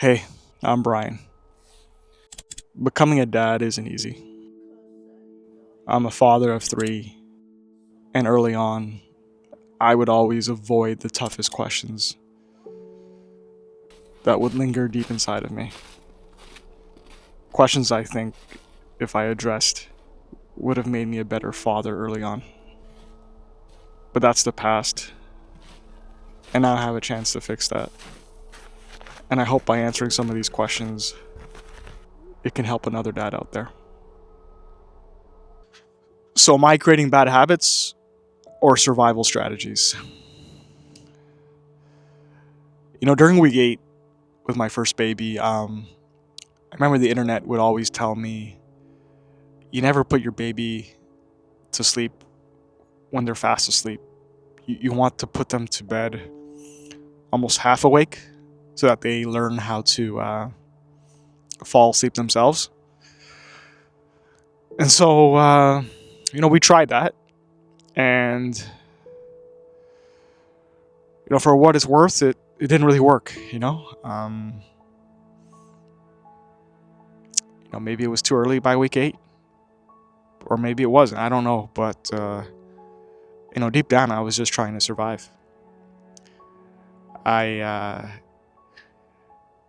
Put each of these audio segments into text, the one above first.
Hey, I'm Brian. Becoming a dad isn't easy. I'm a father of three, and early on, I would always avoid the toughest questions that would linger deep inside of me. Questions I think, if I addressed, would have made me a better father early on. But that's the past, and now I have a chance to fix that. And I hope by answering some of these questions, it can help another dad out there. So, am I creating bad habits or survival strategies? During week 8 with my first baby, I remember the internet would always tell me you never put your baby to sleep when they're fast asleep. You want to put them to bed almost half awake so that they learn how to fall asleep themselves. And so, we tried that. And, for what it's worth, it didn't really work, maybe it was too early by week 8, or maybe it wasn't. I don't know. But, deep down, I was just trying to survive. I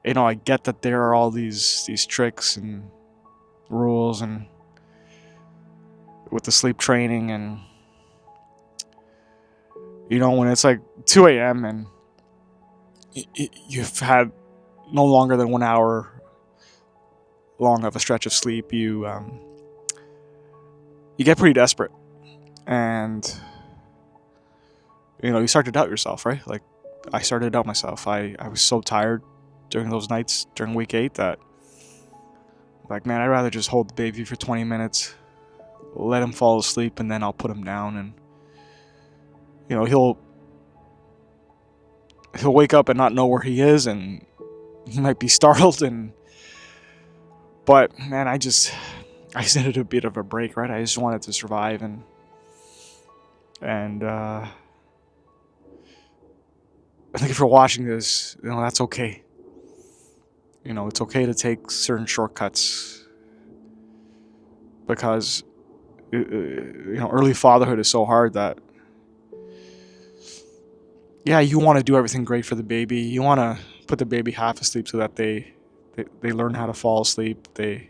I get that there are all these tricks and rules and with the sleep training, and when it's like 2 a.m. and you've had no longer than 1 hour long of a stretch of sleep, you get pretty desperate, and you start to doubt yourself, right? Like, I started to doubt myself. I was so tired during those nights during week 8 that, like, man, I'd rather just hold the baby for 20 minutes, let him fall asleep, and then I'll put him down. And he'll wake up and not know where he is, and he might be startled. But man, I just needed a bit of a break, right? I just wanted to survive, and I think if you're watching this, that's okay. It's okay to take certain shortcuts, because early fatherhood is so hard that, yeah, you want to do everything great for the baby. You want to put the baby half asleep so that they learn how to fall asleep. They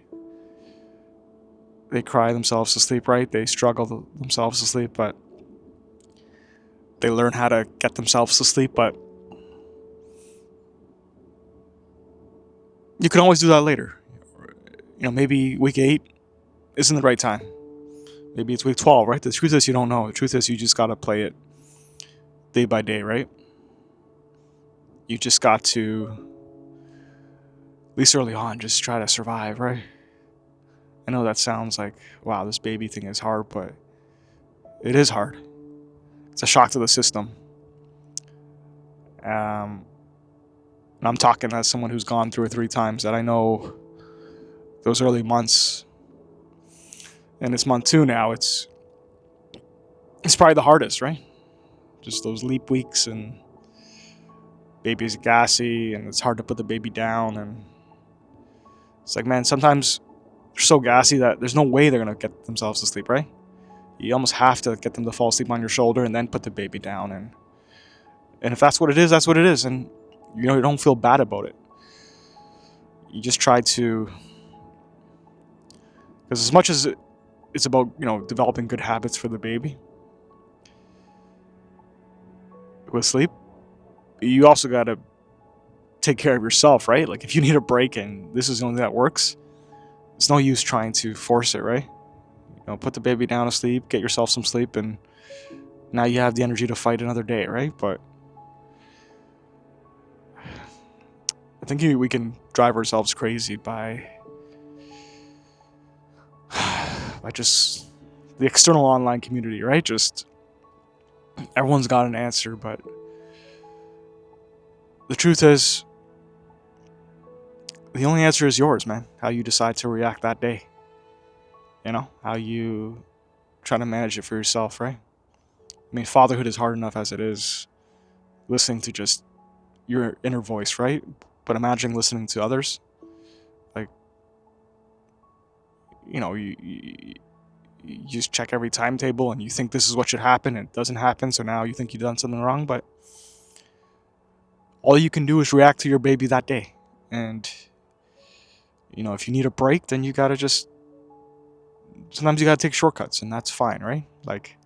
cry themselves to sleep, right? They struggle themselves to sleep, but they learn how to get themselves to sleep. But you can always do that later. Maybe week 8 isn't the right time. Maybe it's week 12, right? The truth is, you don't know. The truth is, you just got to play it day by day, right? You just got to, at least early on, just try to survive, right? I know that sounds like, wow, this baby thing is hard, but it is hard. It's a shock to the system. And I'm talking as someone who's gone through it 3 times, that I know those early months, and it's month 2 now, it's probably the hardest, right? Just those leap weeks, and baby's gassy, and it's hard to put the baby down, and it's like, man, sometimes they're so gassy that there's no way they're going to get themselves to sleep, right? You almost have to get them to fall asleep on your shoulder and then put the baby down, and if that's what it is, that's what it is. And you don't feel bad about it. You just try to, because as much as it's about developing good habits for the baby with sleep, you also got to take care of yourself, right? Like, if you need a break and this is the only thing that works, it's no use trying to force it, right? Put the baby down to sleep, get yourself some sleep, and now you have the energy to fight another day, right? But I think we can drive ourselves crazy by just the external online community, right? Just everyone's got an answer, but the truth is, the only answer is yours, man. How you decide to react that day. How you try to manage it for yourself, right? I mean, fatherhood is hard enough as it is. Listening to just your inner voice, right? But imagine listening to others. Like, you just check every timetable and you think this is what should happen and it doesn't happen. So now you think you've done something wrong. But all you can do is react to your baby that day. And, if you need a break, then you got to sometimes you got to take shortcuts, and that's fine, right? Like,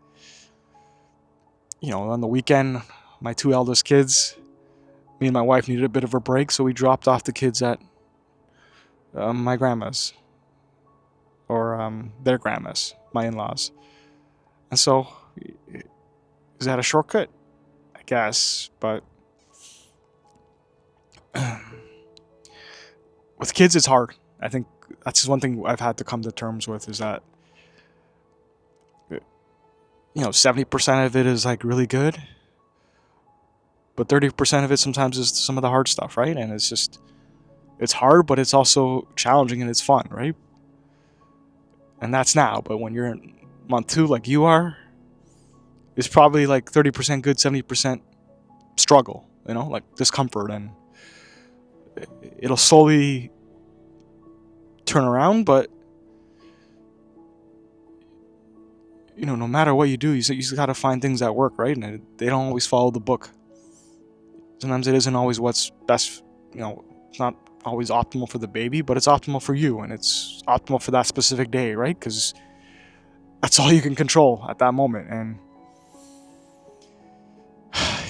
on the weekend, my two eldest kids, me and my wife needed a bit of a break, so we dropped off the kids at my grandma's or their grandma's, my in-laws. And so, is that a shortcut? I guess, but with kids, it's hard. I think that's just one thing I've had to come to terms with is that 70% of it is like really good, but 30% of it sometimes is some of the hard stuff, right? And it's hard, but it's also challenging and it's fun, right? And that's now. But when you're in month 2, like you are, it's probably like 30% good, 70% struggle, like discomfort, and it'll slowly turn around. But no matter what you do, you just got to find things that work, right? And they don't always follow the book. Sometimes it isn't always what's best. It's not always optimal for the baby, but it's optimal for you, and it's optimal for that specific day, right? Because that's all you can control at that moment. And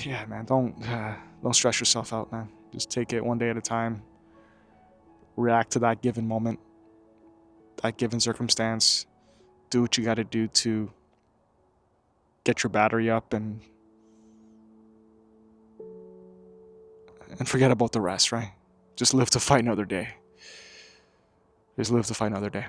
yeah, man, don't stress yourself out, man. Just take it one day at a time. React to that given moment, that given circumstance. Do what you got to do to get your battery up, and forget about the rest, right? Just live to fight another day. Just live to fight another day.